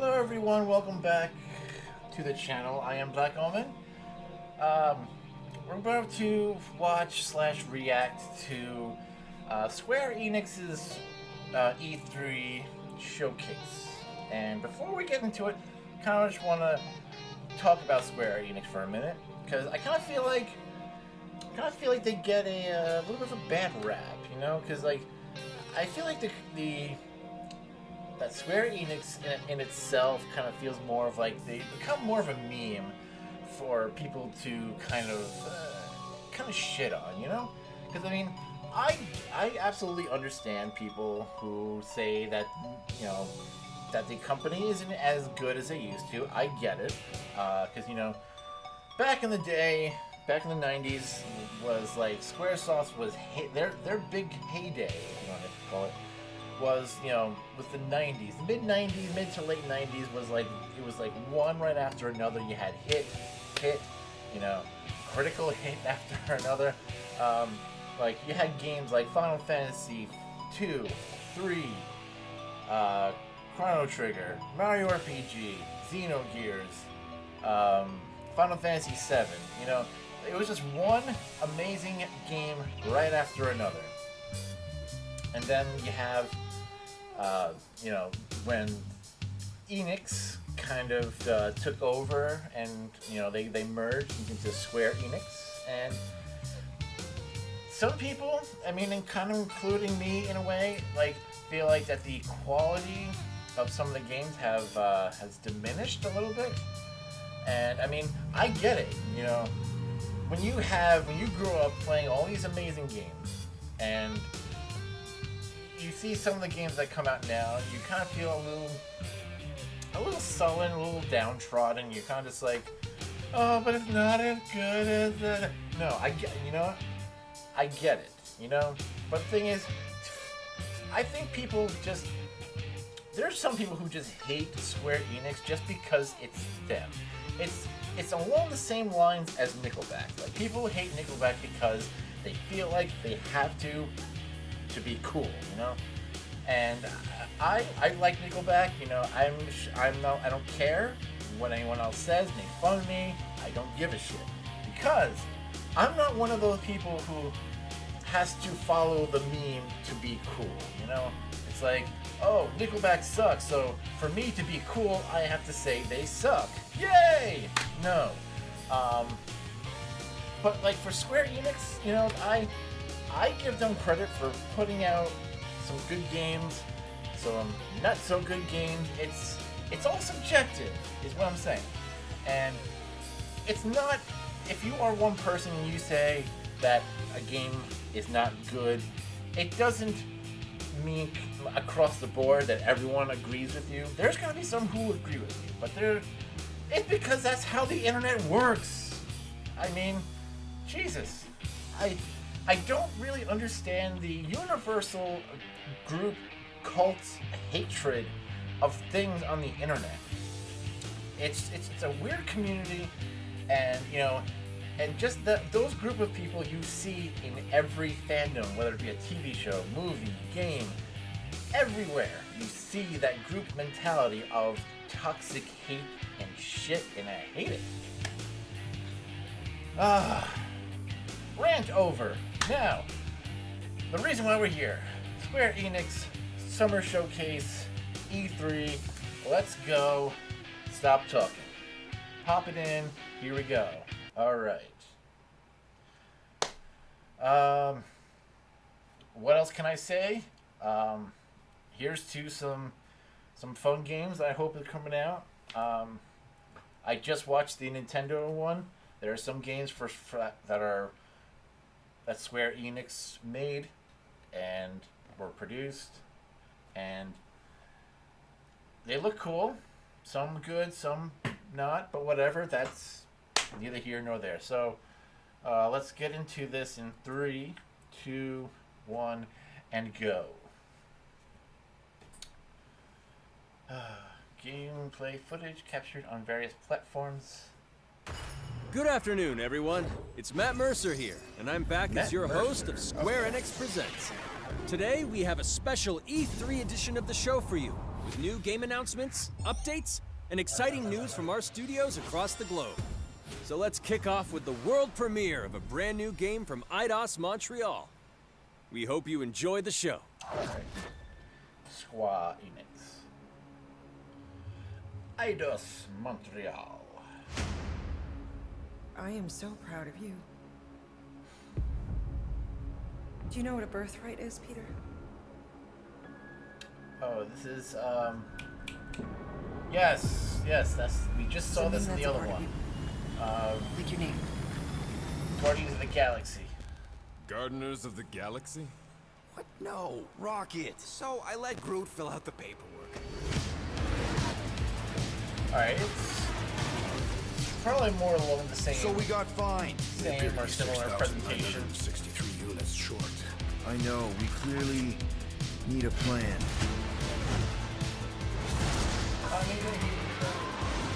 Hello everyone, welcome back to the channel. I am Black Omen. We're about to watch slash react to Square Enix's E3 showcase. And before we get into it, kind of just want to talk about Square Enix for a minute, because I kind of feel like they get a little bit of a bad rap, you know? Because like I feel like that Square Enix in itself kind of feels more of like they become more of a meme for people to kind of shit on, you know? Because I mean, I absolutely understand people who say that, you know, that the company isn't as good as they used to. I get it, because you know, back in the day, back in the 90s, was like Squaresoft was their big heyday, if you want to call it, was, you know, with the 90s, the mid-90s, mid to late 90s was like, it was like one right after another. You had hit, you know, critical hit after another. Like you had games like Final Fantasy 2, 3, Chrono Trigger, Mario RPG, Xenogears, Final Fantasy 7, you know, it was just one amazing game right after another. And then you have, you know, when ENIX kind of took over and, you know, they merged into Square Enix. And some people, I mean, and kind of including me in a way, like, feel like that the quality of some of the games has diminished a little bit. And I mean, I get it, you know, when you grew up playing all these amazing games and you see some of the games that come out now, you kind of feel a little sullen, a little downtrodden. You're kind of just like, oh, but it's not as good as that. No, you know, I get it, you know. But the thing is, I think there's some people who just hate Square Enix just because it's them. It's along the same lines as Nickelback. Like, people hate Nickelback because they feel like they have to be cool, you know. And I like Nickelback, you know. I don't care what anyone else says. Make fun of me. I don't give a shit, because I'm not one of those people who has to follow the meme to be cool, you know. It's like, oh, Nickelback sucks, so for me to be cool, I have to say they suck. Yay! No. But like for Square Enix, you know, I give them credit for putting out some good games, some not so good games. It's all subjective, is what I'm saying. And it's not, if you are one person and you say that a game is not good, it doesn't mean across the board that everyone agrees with you. There's gonna be some who agree with you, but it's because that's how the internet works. I mean, Jesus, I don't really understand the universal group cult hatred of things on the internet. It's a weird community, and you know, and just those group of people you see in every fandom, whether it be a TV show, movie, game, everywhere you see that group mentality of toxic hate and shit, and I hate it. Rant over. Now, the reason why we're here, Square Enix Summer Showcase E3. Let's go. Stop talking. Pop it in. Here we go. All right. What else can I say? Here's to some fun games that I hope are coming out. I just watched the Nintendo one. There are some games that Square Enix made and were produced, and they look cool. Some good, some not, but whatever. That's neither here nor there. So let's get into this in 3, 2, 1, and go. Gameplay footage captured on various platforms. Good afternoon, everyone. It's Matt Mercer here, and I'm back as your host of Square Enix Presents. Today, we have a special E3 edition of the show for you. with new game announcements, updates, and exciting news from our studios across the globe. So let's kick off with the world premiere of a brand new game from Eidos Montreal. We hope you enjoy the show. Alright. Square Enix. Eidos Montreal. I am so proud of you. Do you know what a birthright is, Peter? Oh, this is, Yes, we just saw this in the other one. Like your name. Guardians of the Galaxy. Gardeners of the Galaxy? What? No, Rocket. So I let Groot fill out the paperwork. Alright, it's probably more along the same. So we got fined. Same or similar presentation. 63 units short. I know, we clearly need a plan.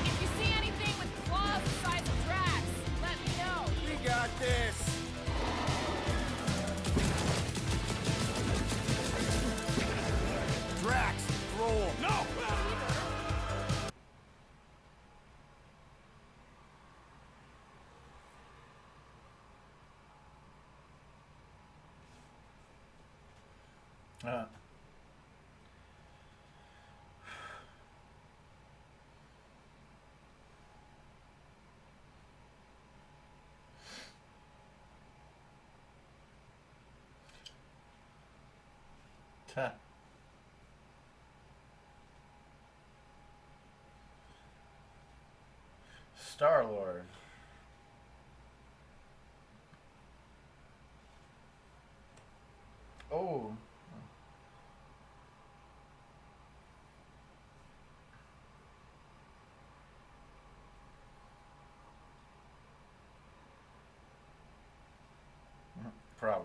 If you see anything with claws the size of Drax, let me know. We got this. Drax, roll. No! Uh. Huh. Star-Lord. Oh. Probably.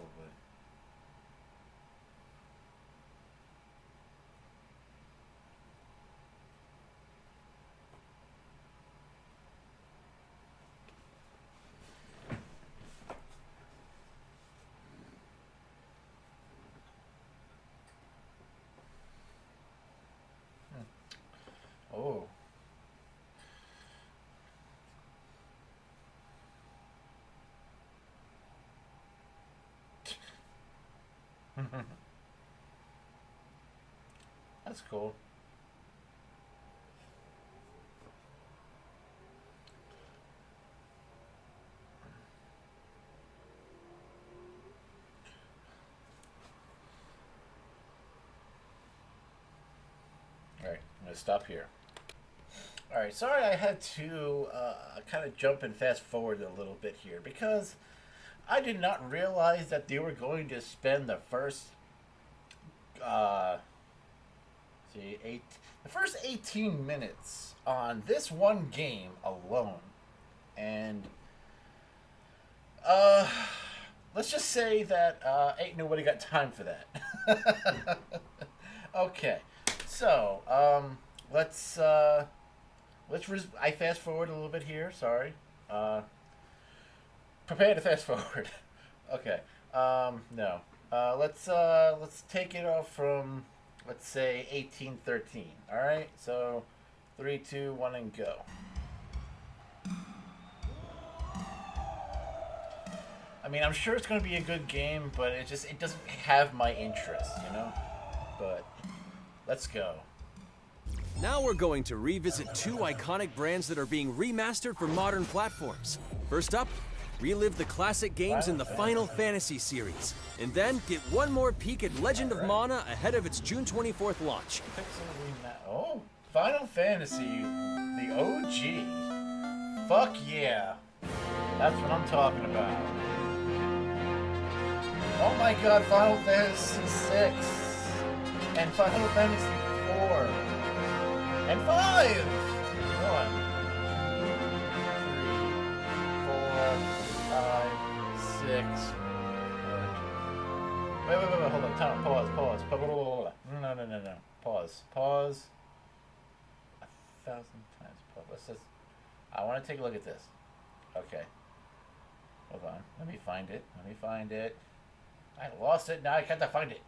Oh. That's cool. Alright, I'm going to stop here. Alright, sorry I had to kind of jump and fast forward a little bit here because I did not realize that they were going to spend the first the first 18 minutes on this one game alone. And let's just say that ain't nobody got time for that. Okay. So, I fast forward a little bit here, sorry. Prepare to fast forward. Okay. No. Let's take it off from, let's say 1813. All right. So, 3, 2, 1, and go. I mean, I'm sure it's going to be a good game, but it doesn't have my interest, you know. But let's go. Now we're going to revisit two iconic brands that are being remastered for modern platforms. First up, relive the classic games in the Final Fantasy series, and then get one more peek at Legend of Mana ahead of its June 24th launch. Oh, Final Fantasy, the OG. Fuck yeah. That's what I'm talking about. Oh my god, Final Fantasy 6 and Final Fantasy 4 and 5. 1, 3, 4, 5, 6. Wait, hold on, time, pause. No. Pause. 1,000 times pause. Let's just, I want to take a look at this. Okay. Hold on, let me find it. I lost it, now I can't find it.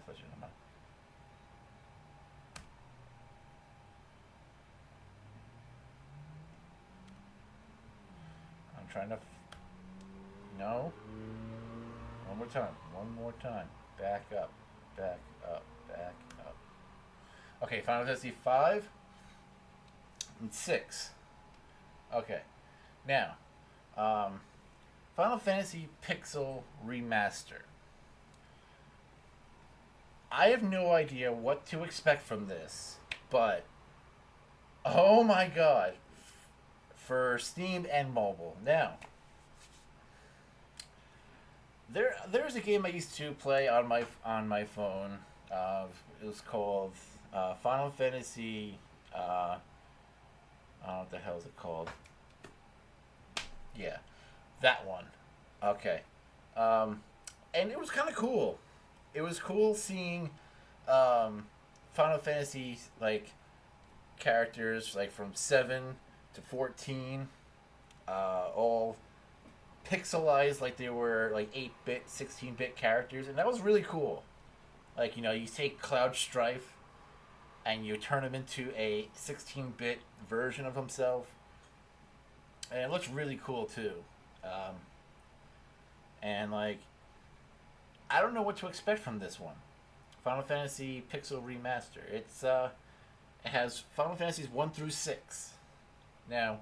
Legend of Mana. I'm trying to. No. One more time. One more time. Back up. Back up. Back up. Okay, Final Fantasy 5 and 6. Okay. Now, Final Fantasy Pixel Remaster. I have no idea what to expect from this, but oh my god, for Steam and mobile. Now, there's a game I used to play on my phone. It was called Final Fantasy. I don't know what the hell is it called. Yeah, that one. Okay, and it was kind of cool. It was cool seeing Final Fantasy like characters like from 7 to 14, all pixelized like they were like 8-bit, 16-bit characters, and that was really cool. Like, you know, you take Cloud Strife and you turn him into a 16-bit version of himself, and it looks really cool too. And like, I don't know what to expect from this one. Final Fantasy Pixel Remaster. It has Final Fantasies 1 through 6. Now,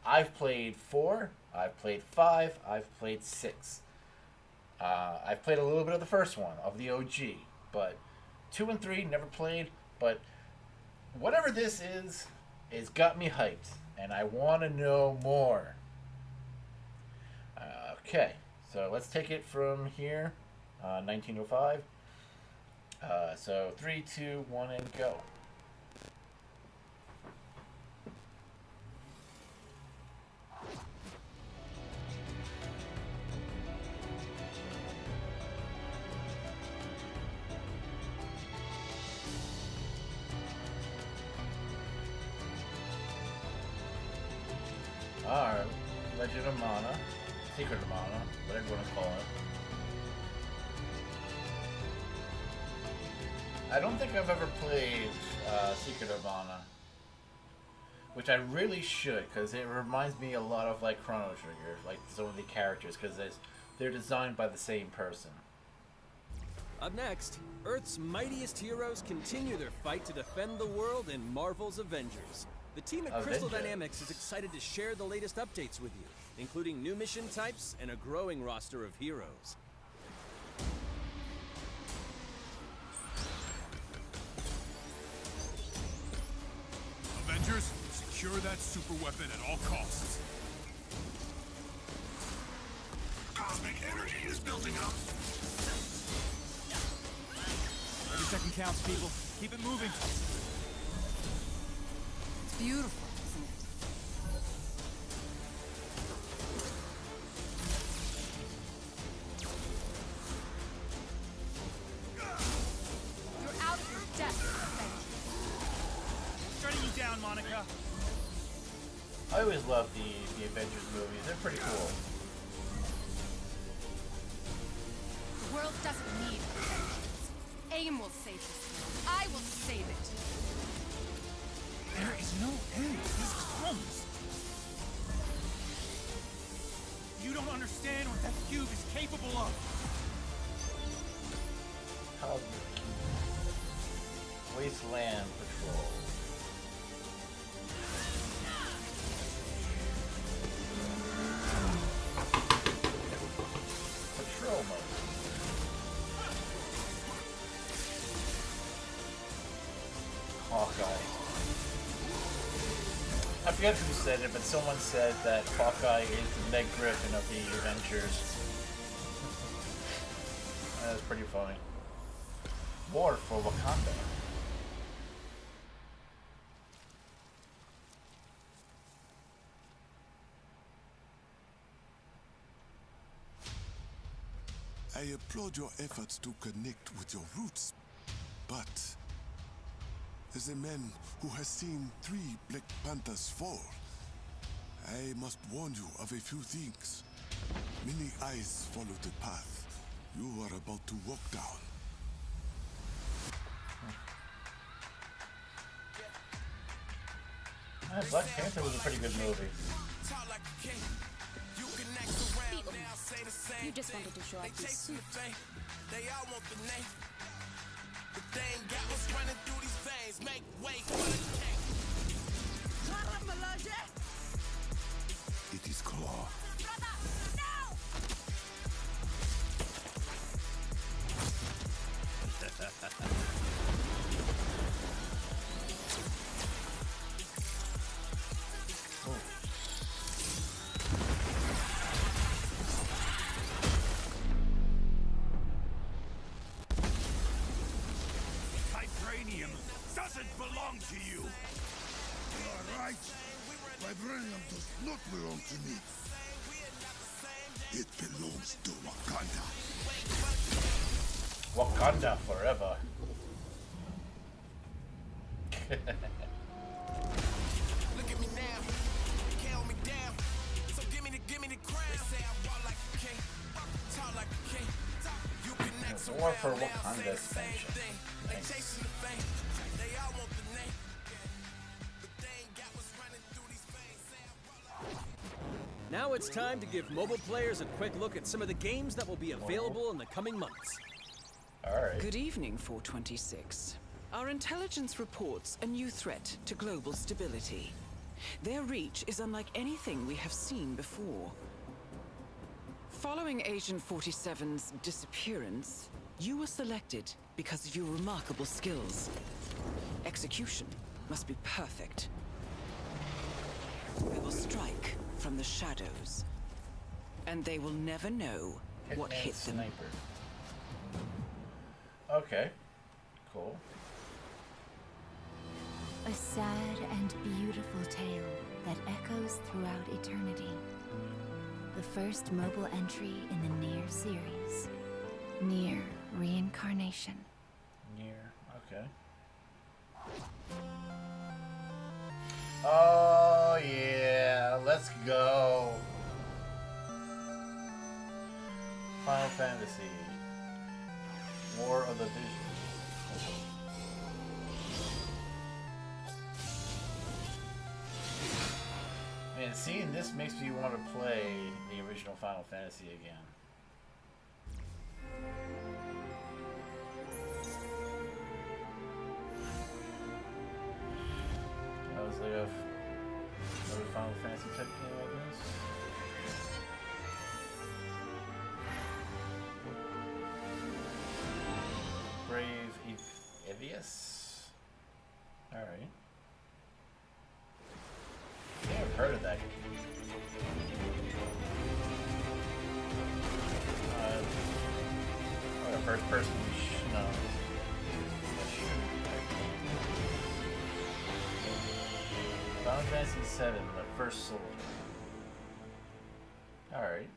I've played 4, I've played 5, I've played 6. I've played a little bit of the first one, of the OG, but 2 and 3 never played. But whatever this is, it's got me hyped, and I want to know more. Okay, so let's take it from here. 1905. So 3, 2, 1, and go. Alright, Legend of Mana, Secret of Mana, whatever you want to call it. I don't think I've ever played Secret of Mana, which I really should, because it reminds me a lot of like Chrono Trigger, like some of the characters, because they're designed by the same person. Up next, Earth's mightiest heroes continue their fight to defend the world in Marvel's Avengers. The team at Crystal Avenger. Dynamics is excited to share the latest updates with you, including new mission types and a growing roster of heroes. Avengers, secure that super weapon at all costs. Cosmic energy is building up. Every second counts, people. Keep it moving. It's beautiful, isn't it? You're out of your depth, Avenger. Shutting you down, Monica. I always love the Avengers movies. They're pretty cool. The world doesn't need Avengers. AIM will save this world. I will save it. There is no end to these clones. You don't understand what that cube is capable of. Wasteland Patrol. Patrol mode. Hawkeye. I forget who said it, but someone said that Hawkeye is the Meg Griffin of the Avengers. That's pretty funny. War for Wakanda. I applaud your efforts to connect with your roots, but as a man who has seen 3 Black Panthers fall, I must warn you of a few things. Many eyes follow the path you are about to walk down. Black Panther was a pretty good movie. You just wanted to show off your suit. They all want the name. But they ain't got what's running through these veins. Make way for the king. It is Claw. Vibranium doesn't belong to you! You are right. Vibranium does not belong to me. It belongs to Wakanda. Wakanda forever. Look at me now. Count me down. So give me the crown. They say I walk like a king. Talk like a king. You can next There's more for Wakanda expansion. They Nice. chasing the fame. They all want the name. But they ain't got what's running through these veins. Say I walk like Now it's time to give mobile players a quick look at some of the games that will be available in the coming months. Alright. Good evening, 426. Our intelligence reports a new threat to global stability. Their reach is unlike anything we have seen before. Following Agent 47's disappearance, you were selected because of your remarkable skills. Execution must be perfect. We will strike from the shadows, and they will never know what Hitman hit them. Sniper. Okay. Cool. A sad and beautiful tale that echoes throughout eternity. The first mobile entry in the Nier series. Nier Reincarnation. Nier. Okay. Oh yeah, let's go. Final Fantasy. War of the Vision. Man, seeing this makes me want to play the original Final Fantasy again. That was like another Final Fantasy type game, I guess. Brave Evius? Alright. I think I've heard of that. Like a first person no. Final Fantasy VII, the first soldier. Alright.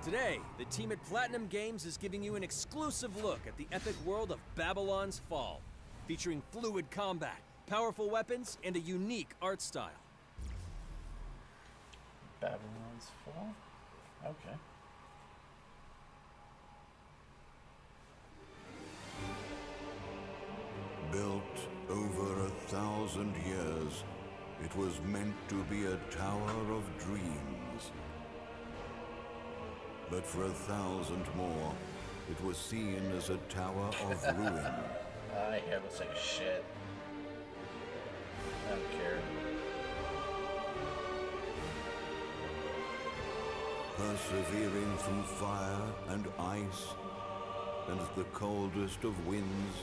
Today, the team at Platinum Games is giving you an exclusive look at the epic world of Babylon's Fall, featuring fluid combat, powerful weapons, and a unique art style. Babylon's Fall? Okay. Built over 1,000 years, it was meant to be a tower of dreams. But for 1,000 more, it was seen as a tower of ruin. Yeah, it looks like shit. I don't care. Persevering through fire and ice and the coldest of winds,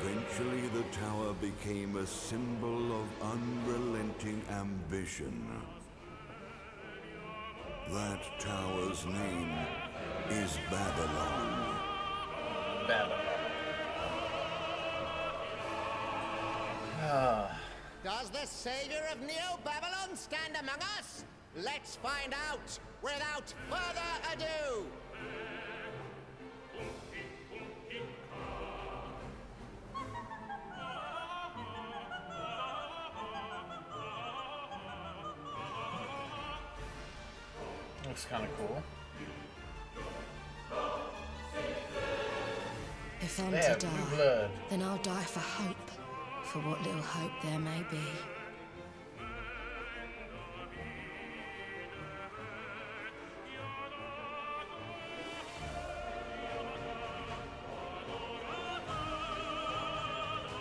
eventually the tower became a symbol of unrelenting ambition. That tower's name is Babylon. Babylon. Does the savior of Neo Babylon stand among us? Let's find out without further ado. Looks kind of cool. If them They to have die, blue blood. then I'll die for hope, for what little hope there may be.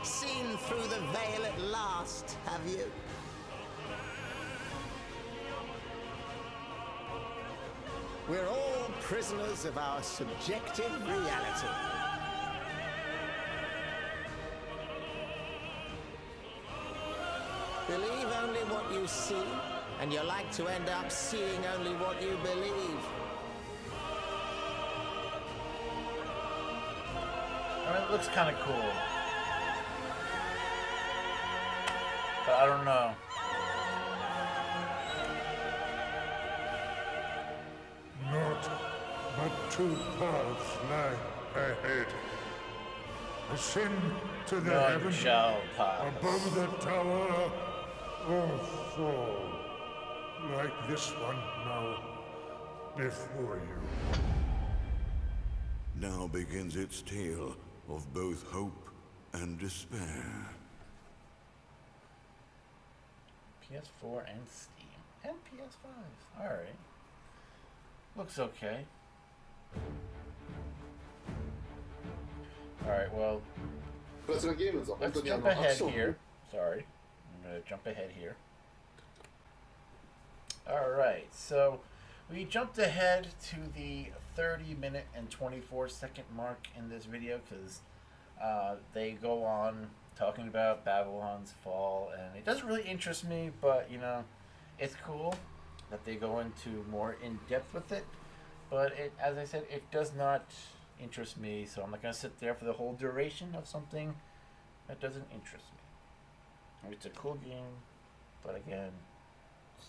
Seen through the veil at last, have you? We're all prisoners of our subjective reality. Believe only what you see, and you're like to end up seeing only what you believe. I mean, it looks kind of cool. But I don't know. Not but two paths lie ahead. Ascend to the None heaven shall pass. above the tower, or fall like this one now before you. Now begins its tale of both hope and despair. PS4 and Steam. And PS5. Alright. Looks okay. Alright, well, Pracuję game za let's jump ahead here. Sorry. I'm going to jump ahead here. Alright, so we jumped ahead to the 30-minute and 24-second mark in this video because they go on talking about Babylon's fall, and it doesn't really interest me, but you know, it's cool that they go into more in depth with it. But it, as I said, it does not interest me, so I'm not gonna sit there for the whole duration of something that doesn't interest me. It's a cool game, but again,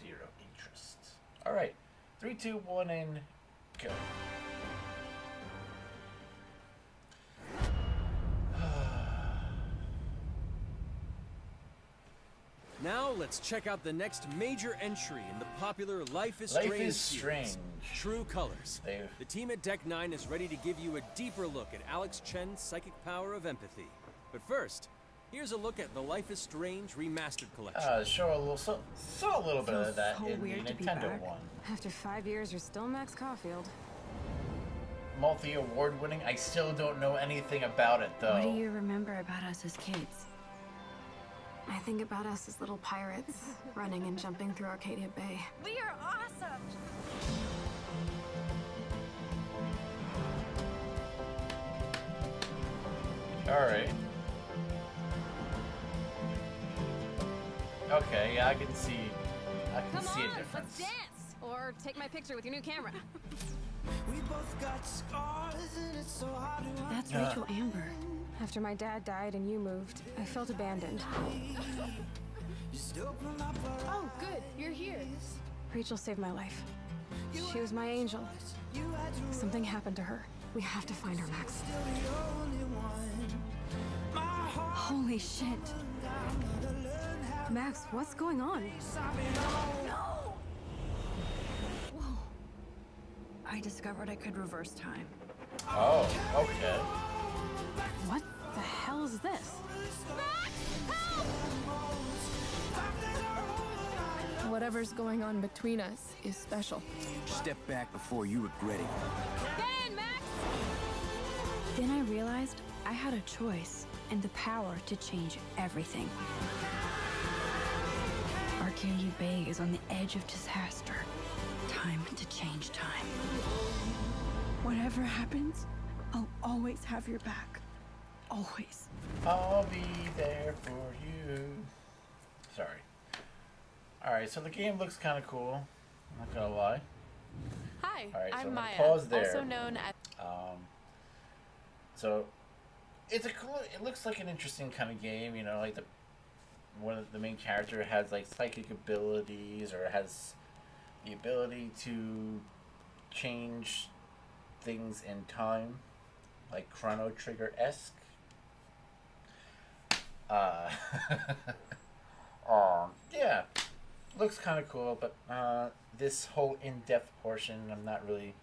zero interest. All right, 3, 2, 1, and go. Now let's check out the next major entry in the popular Life is Life Strange is series, Strange. True Colors. They've- The team at Deck 9 is ready to give you a deeper look at Alex Chen's psychic power of empathy. But first, here's a look at the Life is Strange Remastered Collection. Show a little, saw a little bit of that so in the weird to be Nintendo back. one. After 5 years, you're still Max Caulfield. Multi-award winning. I still don't know anything about it though. What do you remember about us as kids? I think about us as little pirates, running and jumping through Arcadia Bay. We are awesome! Alright. Okay, yeah, I can see a difference. Let's dance! Or take my picture with your new camera. We both got scars and it's so hard to That's Rachel Amber. After my dad died and you moved, I felt abandoned. Oh, good. You're here. Rachel saved my life. She was my angel. Something happened to her. We have to find her, Max. Holy shit. Max, what's going on? No! Whoa. I discovered I could reverse time. Oh, okay. What the hell is this? Whatever's going on between us is special. Step back before you regret it. Get in, Max! Then I realized I had a choice and the power to change everything. Arcadia Bay is on the edge of disaster. Time to change time. Whatever happens, I'll always have your back. Always. I'll be there for you. Sorry. Alright, so the game looks kind of cool. I'm not gonna lie. Hi, Alright, so I'm I'm gonna Maya, pause there. also known as... So, it's a cool, it looks like an interesting kind of game, you know, like one of the main character has like psychic abilities or has the ability to change things in time, like Chrono Trigger-esque. Yeah, looks kind of cool, but this whole in-depth portion, I'm not really.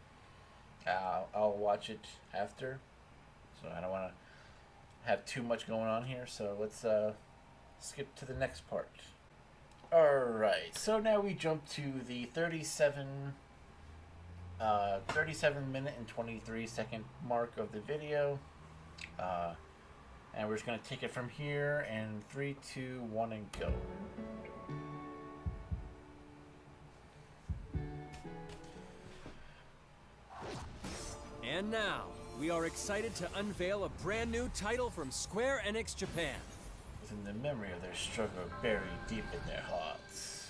I'll watch it after, so I don't want to have too much going on here, so let's skip to the next part. Alright, so now we jump to the 37 minute and 23 second mark of the video. And we're just going to take it from here, and 3, 2, 1, and go. And now, we are excited to unveil a brand new title from Square Enix Japan. Within the memory of their struggle buried deep in their hearts.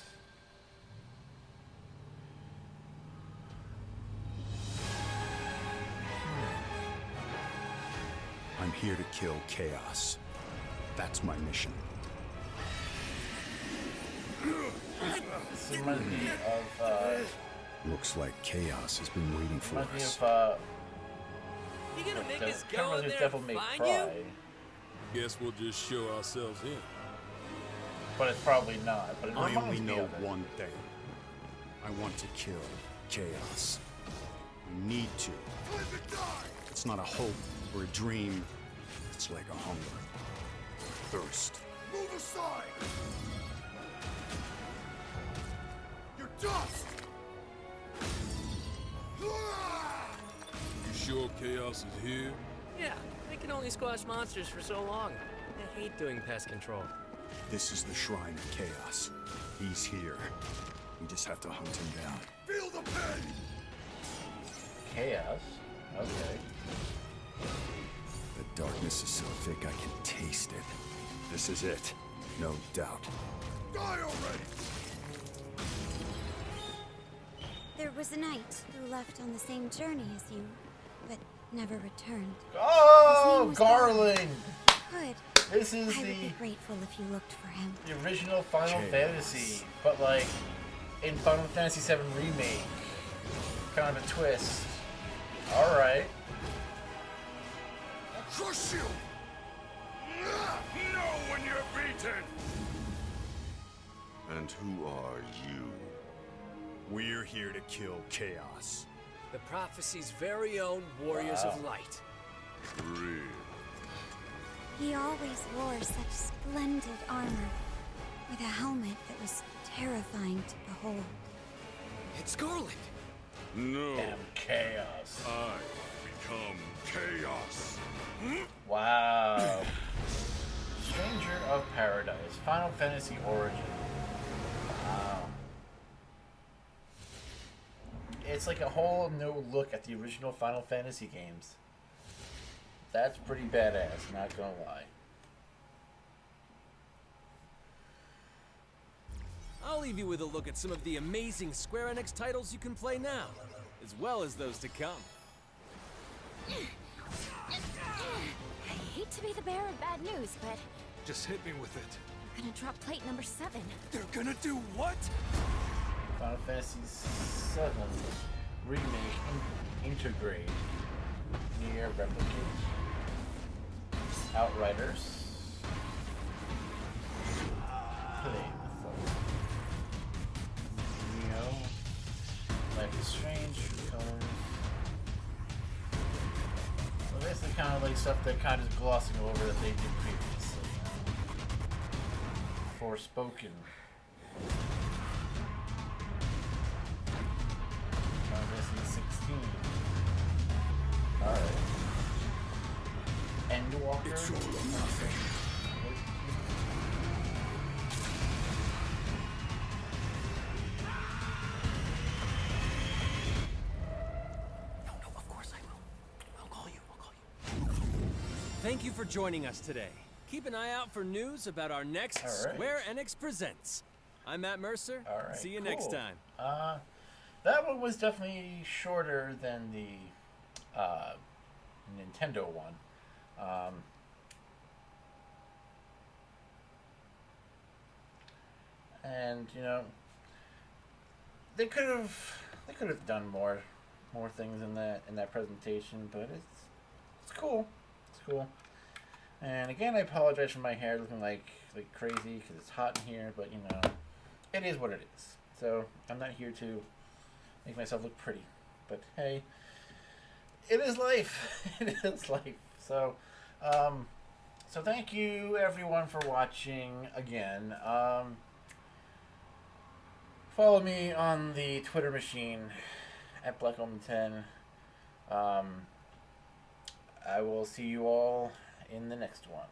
I'm here to kill Chaos. That's my mission. This reminds me of, Looks like Chaos has been waiting for reminds me us. of, You gonna make us Can't go remember in if there Devil and May find Cry, you? Guess we'll just show ourselves in. but it's probably not. But it I reminds only me know of it. one thing. I want to kill Chaos. I need to. It's not a hope or a dream. It's like a hunger. Thirst. Move aside! You're dust! You sure Chaos is here? Yeah, they can only squash monsters for so long. I hate doing pest control. This is the Shrine of Chaos. He's here. We just have to hunt him down. Feel the pain! Chaos? Okay. The darkness is so thick I can taste it. This is it. No doubt. Die already! There was a knight who left on the same journey as you, but never returned. Oh, Garland! Good. This is I would the be grateful if you looked for him. original Final Chaos. Fantasy, but like in Final Fantasy VII Remake. Kind of a twist. Alright. I'll crush you! Know when you're beaten! And who are you? We're here to kill Chaos. The prophecy's very own Warriors of Light. Real. He always wore such splendid armor, with a helmet that was terrifying to behold. It's Garland! No. Damn Chaos. I become Chaos. Wow. Stranger of Paradise. Final Fantasy Origin. Wow. It's like a whole new look at the original Final Fantasy games. That's pretty badass, not gonna lie. I'll leave you with a look at some of the amazing Square Enix titles you can play now, as well as those to come. I hate to be the bearer of bad news, but Just hit me with it. you're gonna drop plate number 7. They're gonna do what? Final Fantasy VII Remake Integrate. Near Replicate. Outriders. Play Neo. Life is Strange. True Colors. So basically kind of like stuff they're kind of glossing over that they did previously. Forspoken. Final Fantasy 16. Alright. Endwalker. It's all or nothing. Thank you for joining us today. Keep an eye out for news about our next All right. Square Enix Presents. I'm Matt Mercer. Alright. See you next cool. time. That one was definitely shorter than the Nintendo one. And you know, they could have done more things in that presentation, but it's cool. It's cool. And again, I apologize for my hair looking like crazy because it's hot in here, but you know, it is what it is. So I'm not here to make myself look pretty, but hey, it is life. It is life. So So thank you everyone for watching again. Follow me on the Twitter machine at BlackOmen10. I will see you all in the next one.